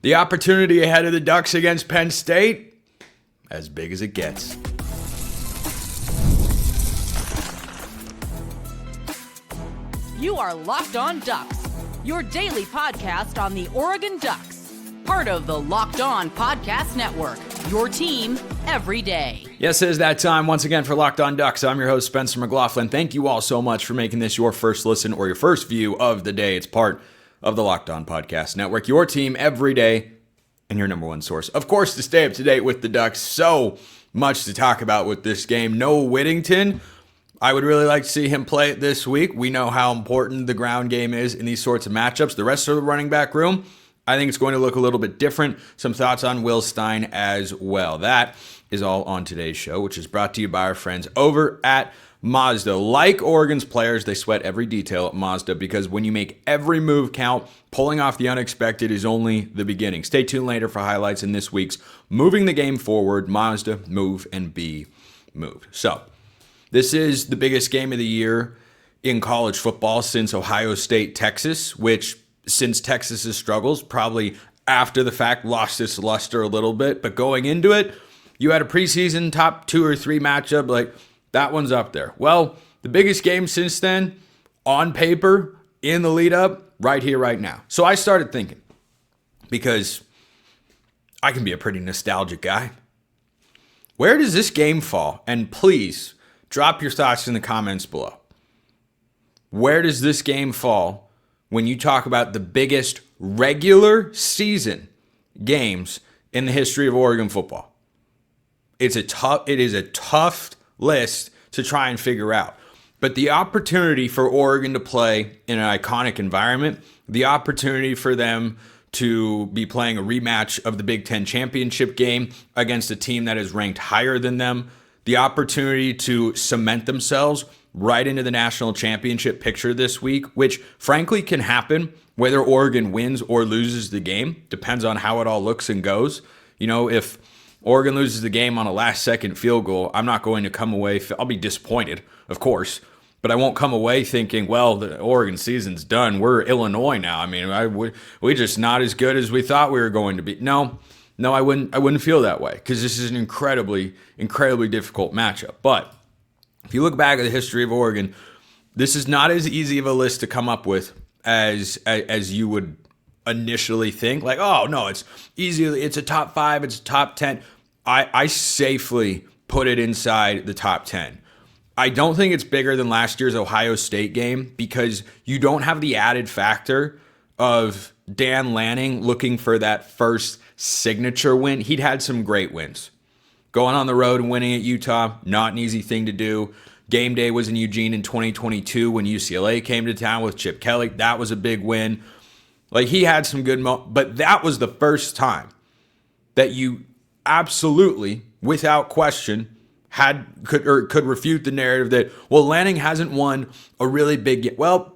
The opportunity ahead of the Ducks against Penn State, as big as it gets. You are Locked On Ducks, your daily podcast on the Oregon Ducks. Part of the Locked On Podcast Network, your team every day. Yes, it is that time once again for Locked On Ducks. I'm your host, Spencer McLaughlin. Thank you all so much for making this your first listen or your first view of the day. It's part of the Locked On Podcast Network, your team every day and your number one source. Of course, to stay up to date with the Ducks, so much to talk about with this game. Noah Whittington, I would really like to see him play it this week. We know how important the ground game is in these sorts of matchups. The rest of the running back room, I think it's going to look a little bit different. Some thoughts on Will Stein as well. That is all on today's show, which is brought to you by our friends over at Mazda. Like Oregon's players, they sweat every detail at Mazda because when you make every move count, pulling off the unexpected is only the beginning. Stay tuned later for highlights in this week's Moving the Game Forward, Mazda, Move and Be Moved. So, this is the biggest game of the year in college football since Ohio State, Texas, which since Texas's struggles, probably after the fact lost its luster a little bit. But going into it, you had a preseason top 2 or 3 matchup, like that one's up there. Well, the biggest game since then, on paper, in the lead up, right here, right now. So I started thinking, because I can be a pretty nostalgic guy. Where does this game fall? And please, drop your thoughts in the comments below. Where does this game fall when you talk about the biggest regular season games in the history of Oregon football? It is a tough list to try and figure out. But the opportunity for Oregon to play in an iconic environment, the opportunity for them to be playing a rematch of the Big Ten championship game against a team that is ranked higher than them, the opportunity to cement themselves right into the national championship picture this week, which frankly can happen whether Oregon wins or loses the game. Depends on how it all looks and goes. You know, if Oregon loses the game on a last-second field goal, I'm not going to come away. I'll be disappointed, of course, but I won't come away thinking, well, the Oregon season's done. We're Illinois now. I mean, we're just not as good as we thought we were going to be. No, I wouldn't feel that way because this is an incredibly, incredibly difficult matchup. But if you look back at the history of Oregon, this is not as easy of a list to come up with as you would initially think. Like, oh, no, it's easy. It's a top 5. It's a top 10. I safely put it inside the top 10. I don't think it's bigger than last year's Ohio State game because you don't have the added factor of Dan Lanning looking for that first signature win. He'd had some great wins. Going on the road and winning at Utah, not an easy thing to do. Game day was in Eugene in 2022 when UCLA came to town with Chip Kelly. That was a big win. Like, he had some good but that was the first time that you absolutely, without question, could refute the narrative that, well, Lanning hasn't won a really big game. Well,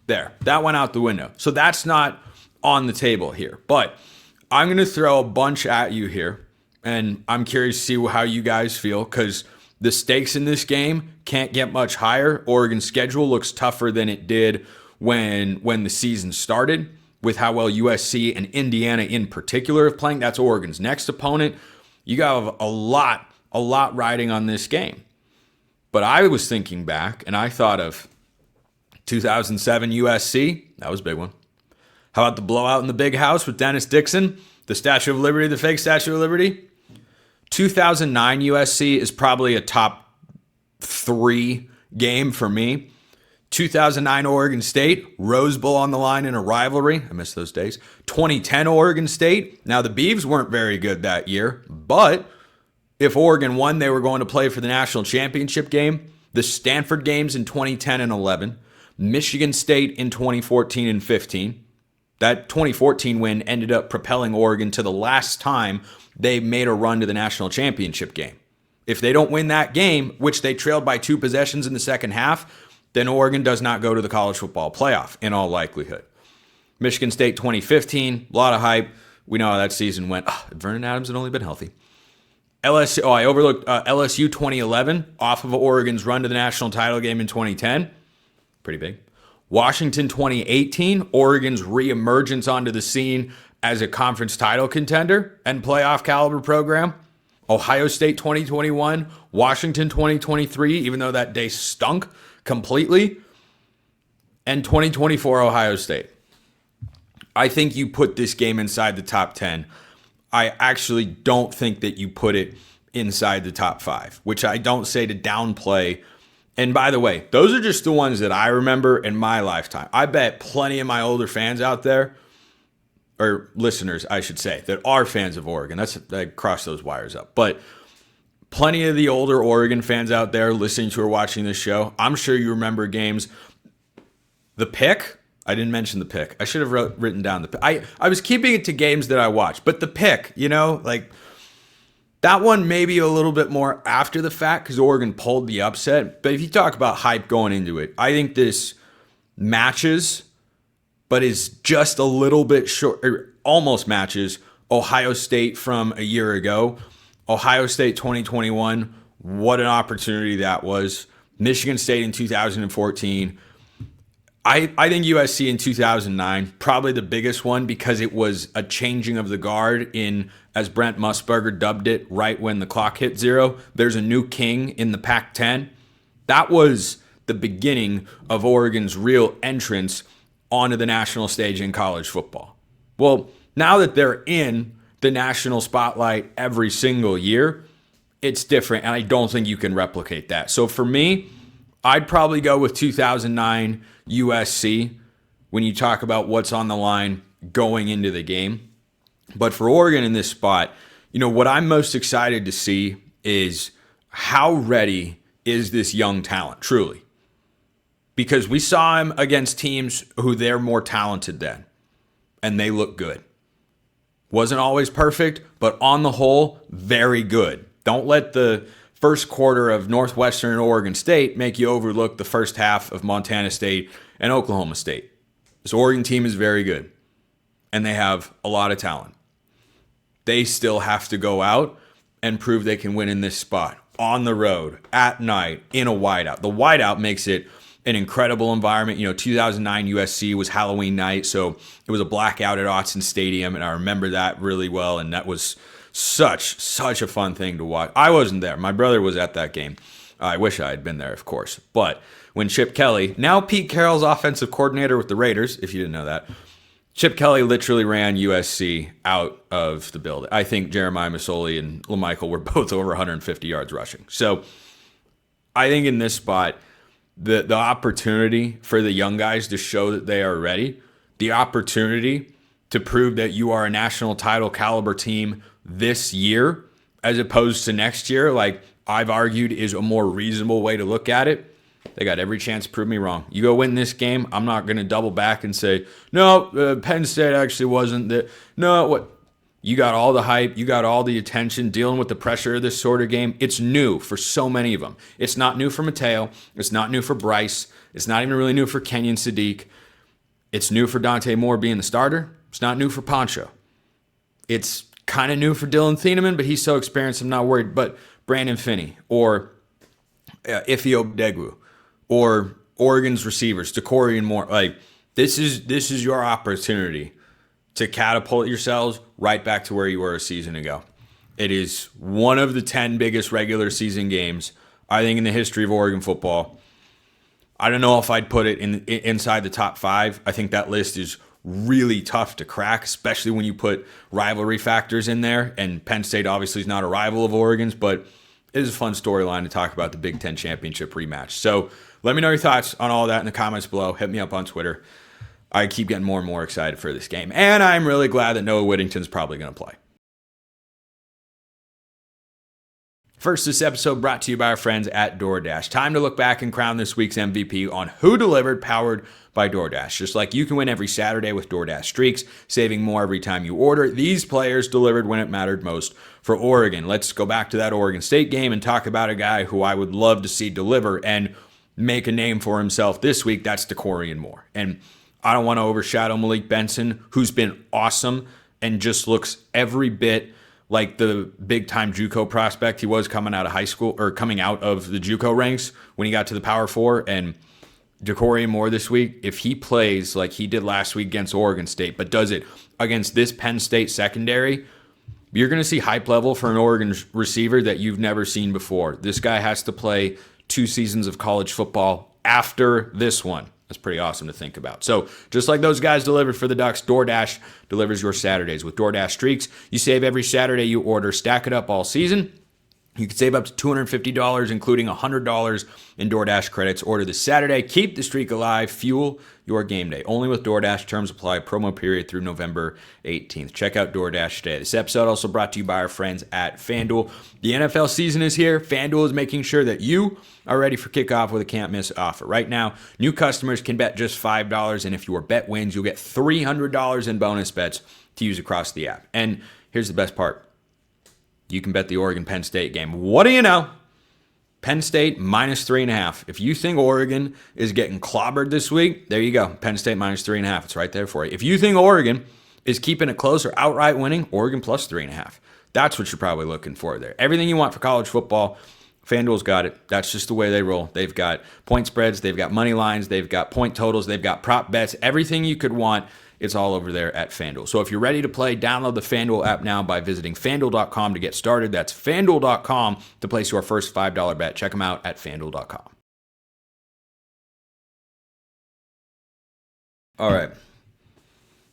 that went out the window. So that's not on the table here. But I'm going to throw a bunch at you here, and I'm curious to see how you guys feel because the stakes in this game can't get much higher. Oregon's schedule looks tougher than it did when the season started, with how well USC and Indiana in particular have playing. That's Oregon's next opponent. You got a lot riding on this game. But I was thinking back, and I thought of 2007 USC. That was a big one. How about the blowout in the Big House with Dennis Dixon? The Statue of Liberty, the fake Statue of Liberty? 2009 USC is probably a top 3 game for me. 2009 Oregon State, Rose Bowl on the line in a rivalry. I miss those days. 2010 Oregon State. Now, the Beavs weren't very good that year, but if Oregon won, they were going to play for the national championship game. The Stanford games in 2010 and 11. Michigan State in 2014 and 15. That 2014 win ended up propelling Oregon to the last time they made a run to the national championship game. If they don't win that game, which they trailed by 2 possessions in the second half, then Oregon does not go to the college football playoff in all likelihood. Michigan State 2015, a lot of hype. We know how that season went. Vernon Adams had only been healthy. LSU, I overlooked LSU 2011 off of Oregon's run to the national title game in 2010. Pretty big. Washington 2018, Oregon's reemergence onto the scene as a conference title contender and playoff caliber program. Ohio State 2021, Washington 2023, even though that day stunk completely, and 2024 Ohio State. I think you put this game inside the top 10. I actually don't think that you put it inside the top 5, which I don't say to downplay. And by the way, those are just the ones that I remember in my lifetime. I bet plenty of my older fans out there, or listeners, I should say, that are fans of Oregon. I crossed those wires up. But plenty of the older Oregon fans out there listening to or watching this show, I'm sure you remember games. The pick, I didn't mention the pick. I should have written down the pick. I was keeping it to games that I watched. But the pick, like that one maybe a little bit more after the fact because Oregon pulled the upset. But if you talk about hype going into it, I think this matches, but is just a little bit short, or almost matches Ohio State from a year ago. Ohio State 2021, what an opportunity that was. Michigan State in 2014. I think USC in 2009, probably the biggest one because it was a changing of the guard in, as Brent Musburger dubbed it, right when the clock hit 0. There's a new king in the Pac-10. That was the beginning of Oregon's real entrance onto the national stage in college football. Well, now that they're in the national spotlight every single year, it's different, and I don't think you can replicate that. So for me, I'd probably go with 2009 USC when you talk about what's on the line going into the game. But for Oregon in this spot, what I'm most excited to see is how ready is this young talent, truly. Because we saw him against teams who they're more talented than, and they look good. Wasn't always perfect, but on the whole, very good. Don't let the first quarter of Northwestern and Oregon State make you overlook the first half of Montana State and Oklahoma State. This Oregon team is very good, and they have a lot of talent. They still have to go out and prove they can win in this spot, on the road, at night, in a whiteout. The whiteout makes it an incredible environment. 2009 USC was Halloween night, so it was a blackout at Autzen Stadium, and I remember that really well, and that was such a fun thing to watch. I wasn't there. My brother was at that game. I wish I had been there, of course. But when Chip Kelly, now Pete Carroll's offensive coordinator with the Raiders, if you didn't know that, Chip Kelly literally ran USC out of the building. I think Jeremiah Masoli and LaMichael were both over 150 yards rushing. So I think in this spot, the opportunity for the young guys to show that they are ready, the opportunity to prove that you are a national title caliber team this year as opposed to next year, like I've argued is a more reasonable way to look at it. They got every chance to prove me wrong. You go win this game, I'm not going to double back and say, no, Penn State actually wasn't the. No, what? You got all the hype. You got all the attention dealing with the pressure of this sort of game. It's new for so many of them. It's not new for Mateo. It's not new for Bryce. It's not even really new for Kenyon Sadiq. It's new for Dante Moore being the starter. It's not new for Poncho. It's kind of new for Dylan Thieneman, but he's so experienced I'm not worried. But Brandon Finney or Ife Obdegwu or Oregon's receivers, Decorian Moore, like this is your opportunity to catapult yourselves right back to where you were a season ago. It is one of the 10 biggest regular season games, I think, in the history of Oregon football. I don't know if I'd put it inside the top 5. I think that list is really tough to crack, especially when you put rivalry factors in there. And Penn State obviously is not a rival of Oregon's, but it is a fun storyline to talk about the Big Ten championship rematch. So let me know your thoughts on all that in the comments below. Hit me up on Twitter. I keep getting more and more excited for this game. And I'm really glad that Noah Whittington's probably going to play. First, this episode brought to you by our friends at DoorDash. Time to look back and crown this week's MVP on Who Delivered, powered by DoorDash. Just like you can win every Saturday with DoorDash Streaks, saving more every time you order, these players delivered when it mattered most for Oregon. Let's go back to that Oregon State game and talk about a guy who I would love to see deliver and make a name for himself this week. That's Decorian Moore. And I don't want to overshadow Malik Benson, who's been awesome and just looks every bit like the big-time JUCO prospect he was coming out of high school, or coming out of the JUCO ranks when he got to the Power Four. And Decory Moore this week, if he plays like he did last week against Oregon State, but does it against this Penn State secondary, you're going to see hype level for an Oregon receiver that you've never seen before. This guy has to play 2 seasons of college football after this one. That's pretty awesome to think about. So just like those guys delivered for the Ducks, DoorDash delivers your Saturdays. With DoorDash Streaks, you save every Saturday you order. Stack it up all season. You can save up to $250, including $100 in DoorDash credits. Order this Saturday. Keep the streak alive. Fuel your game day. Only with DoorDash. Terms apply. Promo period through November 18th. Check out DoorDash today. This episode also brought to you by our friends at FanDuel. The NFL season is here. FanDuel is making sure that you are ready for kickoff with a can't-miss offer. Right now, new customers can bet just $5, and if your bet wins, you'll get $300 in bonus bets to use across the app. And here's the best part. You can bet the Oregon-Penn State game. What do you know? Penn State minus 3.5. If you think Oregon is getting clobbered this week, there you go. Penn State minus 3.5. It's right there for you. If you think Oregon is keeping it close or outright winning, Oregon plus 3.5. That's what you're probably looking for there. Everything you want for college football, FanDuel's got it. That's just the way they roll. They've got point spreads, they've got money lines, they've got point totals, they've got prop bets. Everything you could want, it's all over there at FanDuel. So if you're ready to play, download the FanDuel app now by visiting FanDuel.com to get started. That's FanDuel.com to place your first $5 bet. Check them out at FanDuel.com. All right.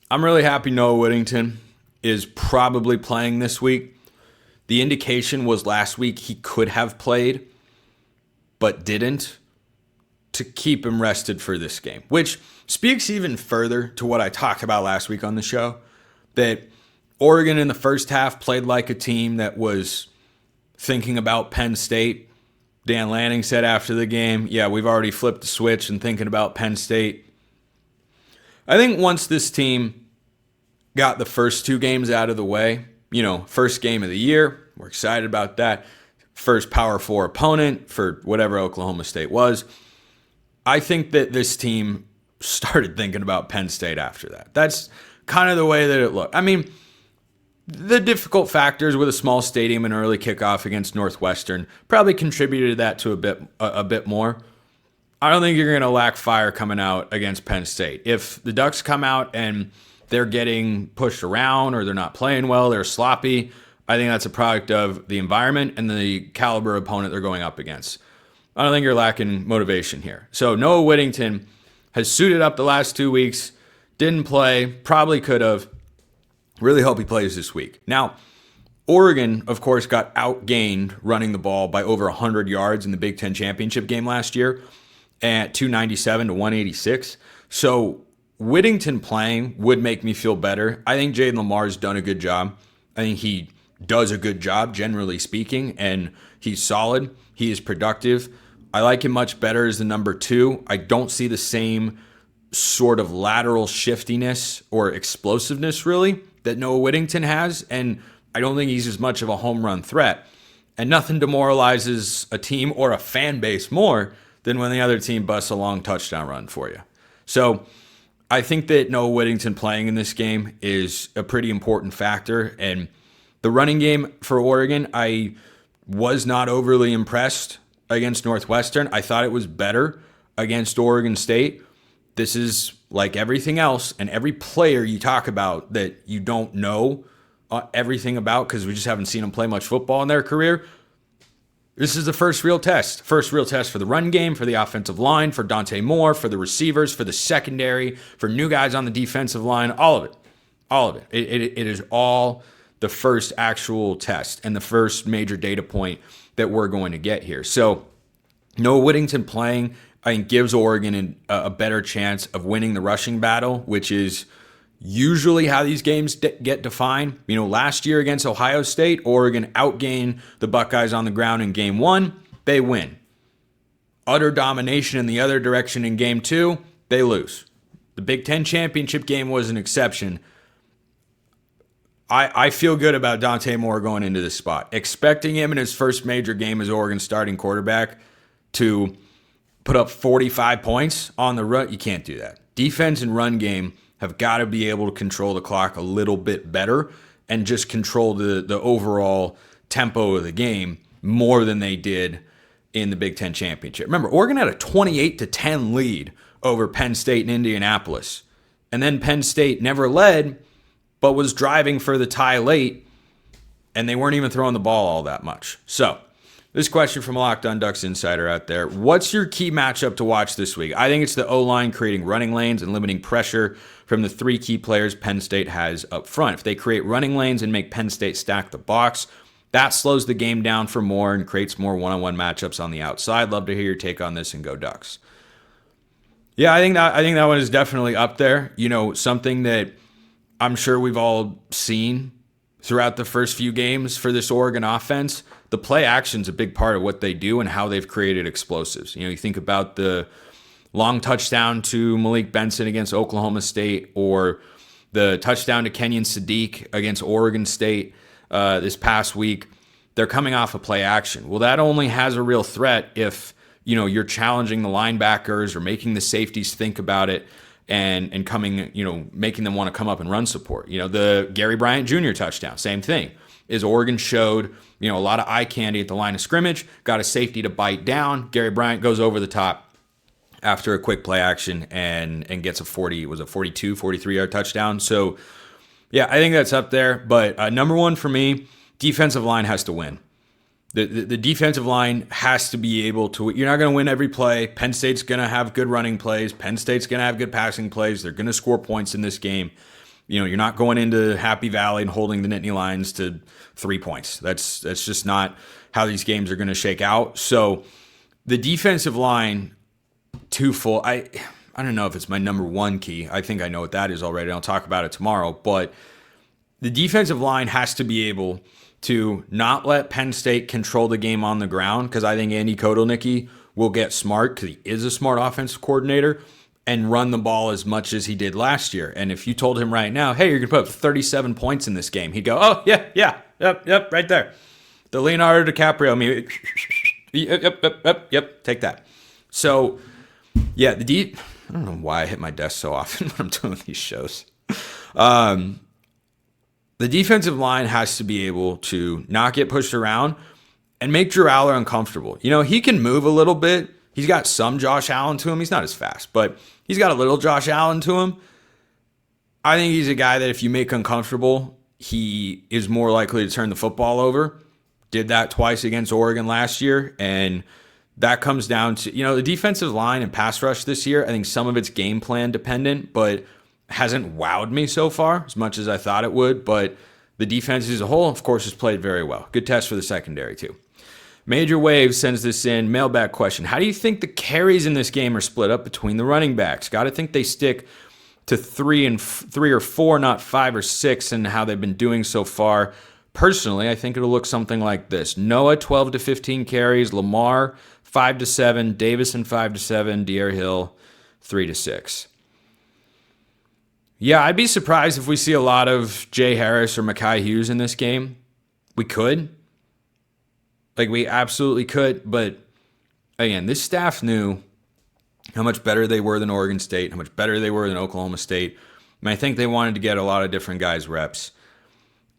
I'm really happy Noah Whittington is probably playing this week. The indication was last week he could have played, but didn't, to keep him rested for this game, which speaks even further to what I talked about last week on the show, that Oregon in the first half played like a team that was thinking about Penn State. Dan Lanning said after the game, yeah, we've already flipped the switch and thinking about Penn State. I think once this team got the first 2 games out of the way, first game of the year, we're excited about that. First Power 4 opponent for whatever Oklahoma State was. I think that this team started thinking about Penn State after that. That's kind of the way that it looked. I mean, the difficult factors with a small stadium and early kickoff against Northwestern probably contributed to that to a bit more. I don't think you're going to lack fire coming out against Penn State. If the Ducks come out and they're getting pushed around or they're not playing well, they're sloppy, I think that's a product of the environment and the caliber opponent they're going up against. I don't think you're lacking motivation here. So Noah Whittington has suited up the last 2 weeks, didn't play, probably could have. Really hope he plays this week. Now, Oregon, of course, got outgained running the ball by over 100 yards in the Big Ten championship game last year at 297 to 186. So Whittington playing would make me feel better. I think Jaden Lamar's done a good job. I think he does a good job, generally speaking, and he's solid. He is productive. I like him much better as the number 2. I don't see the same sort of lateral shiftiness or explosiveness, really, that Noah Whittington has, and I don't think he's as much of a home run threat. And nothing demoralizes a team or a fan base more than when the other team busts a long touchdown run for you. So I think that Noah Whittington playing in this game is a pretty important factor. And the running game for Oregon, I was not overly impressed against Northwestern. I thought it was better against Oregon State. This is like everything else, and every player you talk about that you don't know everything about because we just haven't seen them play much football in their career. This is the first real test. First real test for the run game, for the offensive line, for Dante Moore, for the receivers, for the secondary, for new guys on the defensive line, all of it. All of it. It is all the first actual test and the first major data point that we're going to get here. So Noah Whittington playing, I think, gives Oregon a better chance of winning the rushing battle, which is usually how these games get defined. Last year against Ohio State, Oregon outgained the Buckeyes on the ground in game 1. They win. Utter domination in the other direction in game 2. They lose. The Big Ten championship game was an exception. I feel good about Dante Moore going into this spot. Expecting him in his first major game as Oregon's starting quarterback to put up 45 points on the run, you can't do that. Defense and run game have got to be able to control the clock a little bit better and just control the overall tempo of the game more than they did in the Big Ten championship. Remember, Oregon had a 28-10 lead over Penn State and Indianapolis. And then Penn State never led, but was driving for the tie late, and they weren't even throwing the ball all that much. So, this question from a Locked On Ducks insider out there. What's your key matchup to watch this week? I think it's the O-line creating running lanes and limiting pressure from the three key players Penn State has up front. If they create running lanes and make Penn State stack the box, that slows the game down for more and creates more one-on-one matchups on the outside. Love to hear your take on this, and go Ducks. Yeah, I think that one is definitely up there. You know, something that I'm sure we've all seen throughout the first few games for this Oregon offense. The play action's a big part of what they do and how they've created explosives. You know, you think about the long touchdown to Malik Benson against Oklahoma State, or the touchdown to Kenyon Sadiq against Oregon State this past week. They're coming off a play action. Well, that only has a real threat if, you know, you're challenging the linebackers or making the safeties think about it and coming, you know, making them want to come up and run support. You know, the Gary Bryant Jr. touchdown, same thing, is Oregon showed, you know, a lot of eye candy at the line of scrimmage, got a safety to bite down. Gary Bryant goes over the top after a quick play action and gets a 42, 43-yard touchdown. So, yeah, I think that's up there. But number one for me, defensive line has to win. The defensive line has to be able to. You're not going to win every play. Penn State's going to have good running plays. Penn State's going to have good passing plays. They're going to score points in this game. You know, you're not going into Happy Valley and holding the Nittany Lions to 3 points. That's just not how these games are going to shake out. So the defensive line, twofold. I don't know if it's my number one key. I think I know what that is already. I'll talk about it tomorrow. But the defensive line has to be able to not let Penn State control the game on the ground, because I think Andy Kotelnicki will get smart, because he is a smart offensive coordinator, and run the ball as much as he did last year. And if you told him right now, hey, you're going to put up 37 points in this game, he'd go, oh, yep, right there. The Leonardo DiCaprio, yep, take that. So, yeah, I don't know why I hit my desk so often when I'm doing these shows. The defensive line has to be able to not get pushed around and make Drew Aller uncomfortable. You know, he can move a little bit. He's got some Josh Allen to him. He's not as fast, but he's got a little Josh Allen to him. I think he's a guy that if you make uncomfortable, he is more likely to turn the football over. Did that twice against Oregon last year, and that comes down to, you know, the defensive line and pass rush this year. I think some of it's game plan dependent, but hasn't wowed me so far as much as I thought it would. But the defense as a whole, of course, has played very well. Good test for the secondary, too. Major Wave sends this in. Mailbag question. How do you think the carries in this game are split up between the running backs? Got to think they stick to three or four, not 5 or 6, and how they've been doing so far. Personally, I think it'll look something like this. Noah, 12 to 15 carries. Lamar, 5 to 7. Davison, 5 to 7. De'Aaron Hill, 3 to 6. Yeah, I'd be surprised if we see a lot of Jay Harris or Mekhi Hughes in this game. We could. We absolutely could. But, again, this staff knew how much better they were than Oregon State, how much better they were than Oklahoma State. And I think they wanted to get a lot of different guys reps.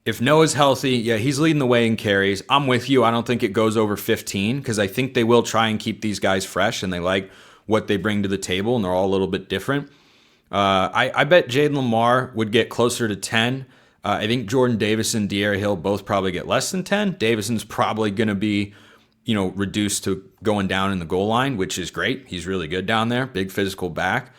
If Noah's healthy, yeah, he's leading the way in carries. I'm with you. I don't think it goes over 15, because I think they will try and keep these guys fresh, and they like what they bring to the table, and they're all a little bit different. I bet Jaden Lamar would get closer to 10. I think Jordan Davis and De'Aaron Hill both probably get less than 10. Davison's probably going to be, you know, reduced to going down in the goal line, which is great. He's really good down there. Big physical back.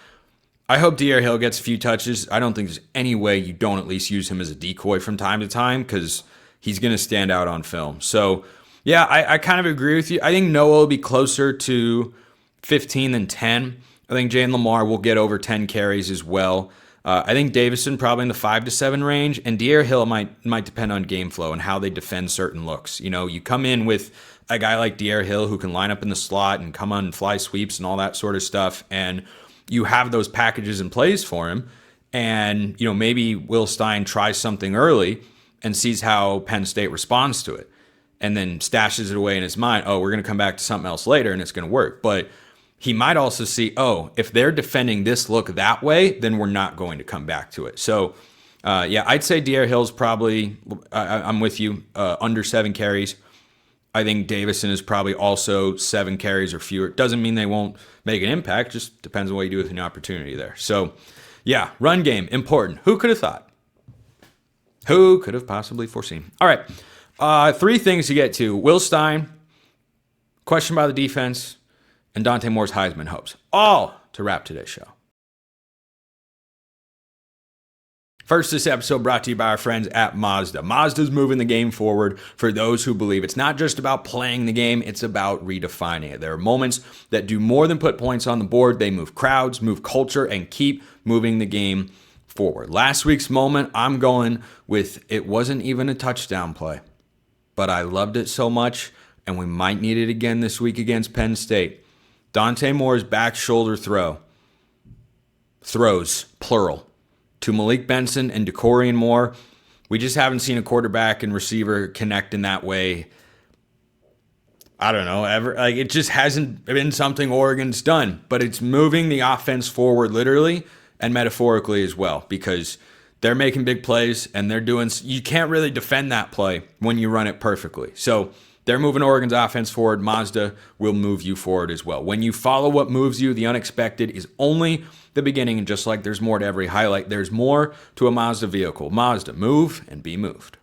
I hope De'Aaron Hill gets a few touches. I don't think there's any way you don't at least use him as a decoy from time to time, because he's going to stand out on film. So, yeah, I kind of agree with you. I think Noah will be closer to 15 than 10. I think Jalen Lamar will get over 10 carries as well. I think Davison probably in the 5 to 7 range, and De'Aaron Hill might depend on game flow and how they defend certain looks. You know, you come in with a guy like De'Aaron Hill who can line up in the slot and come on and fly sweeps and all that sort of stuff, and you have those packages in place for him. And, you know, maybe Will Stein tries something early and sees how Penn State responds to it, and then stashes it away in his mind. Oh, we're going to come back to something else later, and it's going to work. But he might also see, oh, if they're defending this look that way, then we're not going to come back to it. So, yeah, I'd say De'Aaron Hill's probably, I'm with you, under 7 carries. I think Davison is probably also 7 carries or fewer. Doesn't mean they won't make an impact. Just depends on what you do with an opportunity there. So, yeah, run game, important. Who could have thought? Who could have possibly foreseen? All right, 3 things to get to. Will Stein, question by the defense, and Dante Moore's Heisman hopes. All to wrap today's show. First, this episode brought to you by our friends at Mazda. Mazda's moving the game forward for those who believe it's not just about playing the game, it's about redefining it. There are moments that do more than put points on the board. They move crowds, move culture, and keep moving the game forward. Last week's moment, I'm going with it wasn't even a touchdown play, but I loved it so much, and we might need it again this week against Penn State. Dante Moore's back shoulder throws, plural, to Malik Benson and DeCorian Moore. We just haven't seen a quarterback and receiver connect in that way. I don't know, ever. Like, it just hasn't been something Oregon's done, but it's moving the offense forward literally and metaphorically as well, because they're making big plays and you can't really defend that play when you run it perfectly. So they're moving Oregon's offense forward. Mazda will move you forward as well. When you follow what moves you, the unexpected is only the beginning, and just like there's more to every highlight, there's more to a Mazda vehicle. Mazda, move and be moved.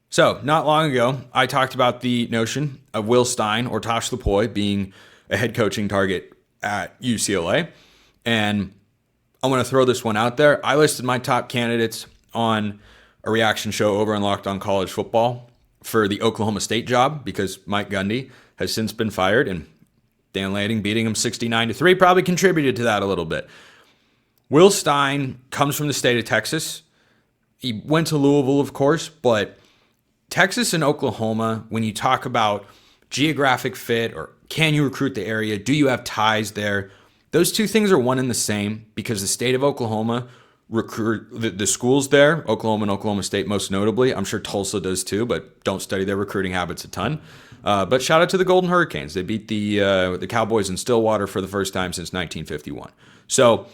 So, not long ago, I talked about the notion of Will Stein or Tosh Lupoi being a head coaching target at UCLA, and I'm going to throw this one out there. I listed my top candidates on a reaction show over on Locked On College Football for the Oklahoma State job because Mike Gundy has since been fired, and Dan Lanning beating him 69-3 probably contributed to that a little bit. Will Stein comes from the state of Texas. He went to Louisville, of course, but Texas and Oklahoma, when you talk about geographic fit or can you recruit the area, do you have ties there, those two things are one and the same because the state of Oklahoma recruit the schools there, Oklahoma and Oklahoma State most notably. I'm sure Tulsa does too, but don't study their recruiting habits a ton. But shout out to the Golden Hurricanes. They beat the Cowboys in Stillwater for the first time since 1951. So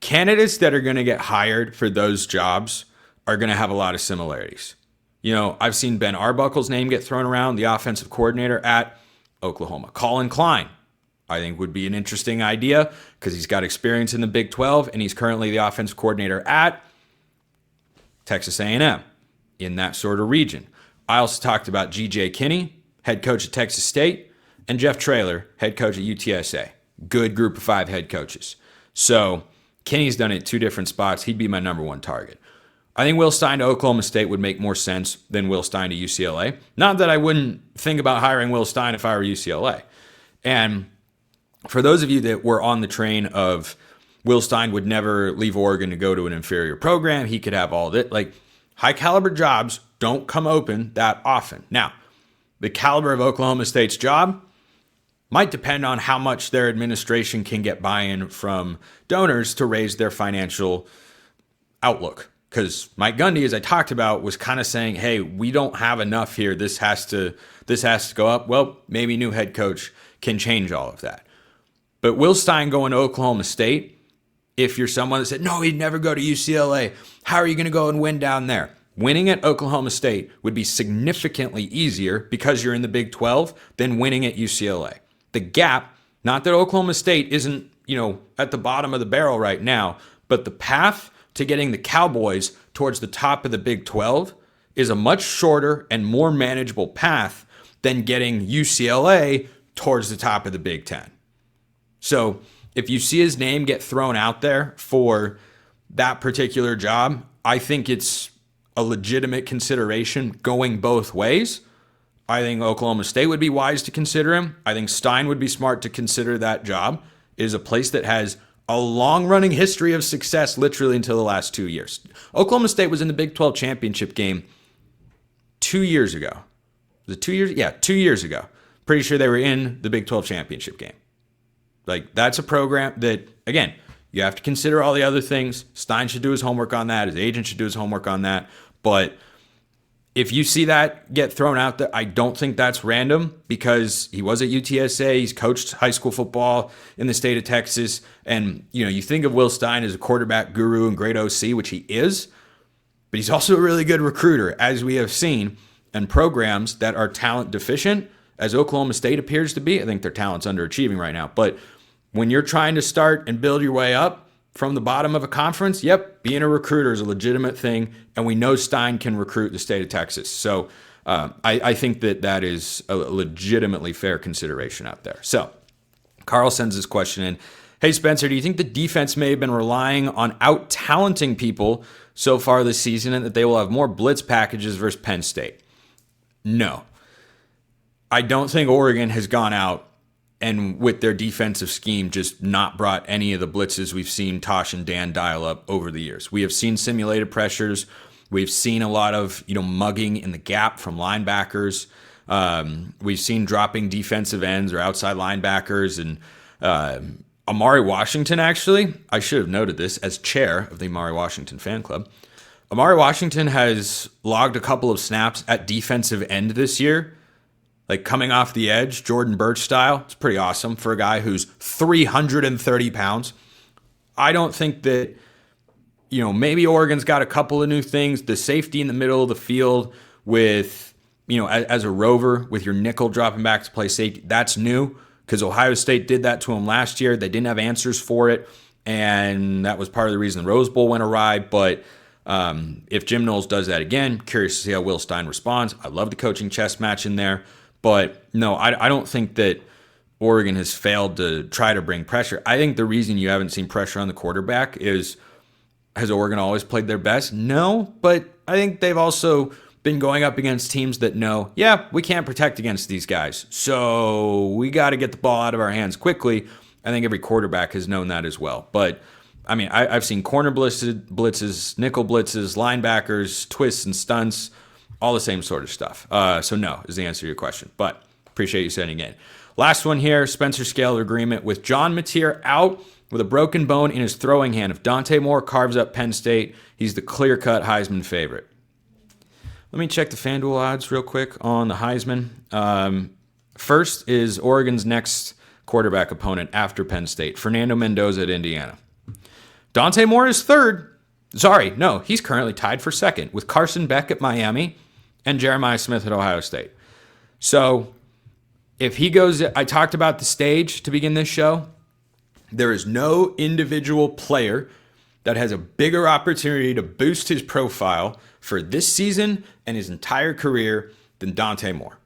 candidates that are going to get hired for those jobs are going to have a lot of similarities. You know, I've seen Ben Arbuckle's name get thrown around, the offensive coordinator at Oklahoma. Colin Klein, I think, would be an interesting idea because he's got experience in the Big 12 and he's currently the offensive coordinator at Texas A&M in that sort of region. I also talked about G.J. Kinney, head coach at Texas State, and Jeff Traylor, head coach at UTSA. Good group of 5 head coaches. So Kinney's done it at 2 different spots. He'd be my number 1 target. I think Will Stein to Oklahoma State would make more sense than Will Stein to UCLA. Not that I wouldn't think about hiring Will Stein if I were UCLA. And for those of you that were on the train of Will Stein would never leave Oregon to go to an inferior program, he could have all that. Like, high caliber jobs don't come open that often. Now, the caliber of Oklahoma State's job might depend on how much their administration can get buy-in from donors to raise their financial outlook. Because Mike Gundy, as I talked about, was kind of saying, hey, we don't have enough here. This has to go up. Well, maybe new head coach can change all of that. But Will Stein going to Oklahoma State, if you're someone that said, no, he'd never go to UCLA, how are you going to go and win down there? Winning at Oklahoma State would be significantly easier because you're in the Big 12 than winning at UCLA. The gap, not that Oklahoma State isn't, at the bottom of the barrel right now, but the path to getting the Cowboys towards the top of the Big 12 is a much shorter and more manageable path than getting UCLA towards the top of the Big 10. So if you see his name get thrown out there for that particular job, I think it's a legitimate consideration going both ways. I think Oklahoma State would be wise to consider him. I think Stein would be smart to consider that job. It is a place that has a long-running history of success literally until the last 2 years. Oklahoma State was in the Big 12 championship game 2 years ago. Was it 2 years? Yeah, 2 years ago. Pretty sure they were in the Big 12 championship game. Like, that's a program that, again, you have to consider all the other things. Stein should do his homework on that. His agent should do his homework on that. But if you see that get thrown out there, I don't think that's random because he was at UTSA. He's coached high school football in the state of Texas. And, you think of Will Stein as a quarterback guru and great OC, which he is. but he's also a really good recruiter, as we have seen. And programs that are talent deficient, as Oklahoma State appears to be, I think their talent's underachieving right now. But when you're trying to start and build your way up from the bottom of a conference, yep, being a recruiter is a legitimate thing. And we know Stein can recruit the state of Texas. So I think that is a legitimately fair consideration out there. So Carl sends this question in. Hey, Spencer, do you think the defense may have been relying on out-talenting people so far this season and that they will have more blitz packages versus Penn State? No. I don't think Oregon has gone out and with their defensive scheme just not brought any of the blitzes we've seen Tosh and Dan dial up over the years. We have seen simulated pressures. We've seen a lot of mugging in the gap from linebackers. We've seen dropping defensive ends or outside linebackers. And Amari Washington, actually, I should have noted this as chair of the Amari Washington fan club. Amari Washington has logged a couple of snaps at defensive end this year, like coming off the edge, Jordan Birch style. It's pretty awesome for a guy who's 330 pounds. I don't think that, maybe Oregon's got a couple of new things. The safety in the middle of the field with, as a rover with your nickel dropping back to play safety, that's new because Ohio State did that to him last year. They didn't have answers for it, and that was part of the reason the Rose Bowl went awry, but if Jim Knowles does that again, curious to see how Will Stein responds. I love the coaching chess match in there. But no, I don't think that Oregon has failed to try to bring pressure. I think the reason you haven't seen pressure on the quarterback is, has Oregon always played their best? No, but I think they've also been going up against teams that know, yeah, we can't protect against these guys. So we got to get the ball out of our hands quickly. I think every quarterback has known that as well. But I mean, I've seen corner blitzes, nickel blitzes, linebackers, twists and stunts, all the same sort of stuff. So no is the answer to your question, but appreciate you sending in. Last one here, Spencer scale agreement with John Mateer out with a broken bone in his throwing hand. If Dante Moore carves up Penn State, he's the clear-cut Heisman favorite. Let me check the FanDuel odds real quick on the Heisman. First is Oregon's next quarterback opponent after Penn State, Fernando Mendoza at Indiana. Dante Moore is third. Sorry, no, he's currently tied for second with Carson Beck at Miami and Jeremiah Smith at Ohio State. So if he goes, I talked about the stage to begin this show. There is no individual player that has a bigger opportunity to boost his profile for this season and his entire career than Dante Moore.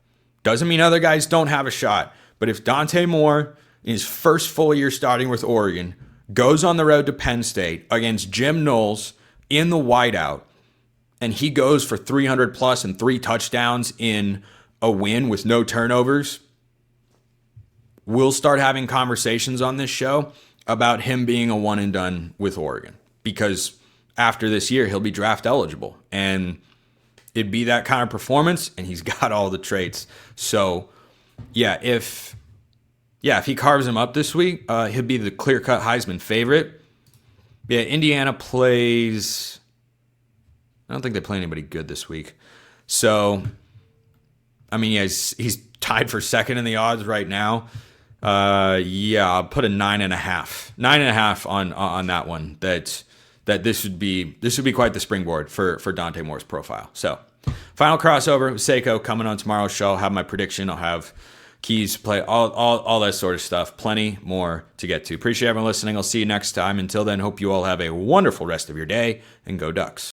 Doesn't mean other guys don't have a shot, but if Dante Moore, in his first full year starting with Oregon, goes on the road to Penn State against Jim Knowles in the whiteout, and he goes for 300 plus and 3 touchdowns in a win with no turnovers, we'll start having conversations on this show about him being a one and done with Oregon, because after this year, he'll be draft eligible, and it'd be that kind of performance, and he's got all the traits. So yeah, if he carves him up this week, he'll be the clear-cut Heisman favorite. Yeah, Indiana plays, I don't think they play anybody good this week. So, I mean, he's tied for second in the odds right now. I'll put a 9.5. 9.5 on that one. That this would be quite the springboard for Dante Moore's profile. So, final crossover with Seiko coming on tomorrow's show. I'll have my prediction. I'll have keys, play, all that sort of stuff. Plenty more to get to. Appreciate everyone listening. I'll see you next time. Until then, hope you all have a wonderful rest of your day, and go Ducks.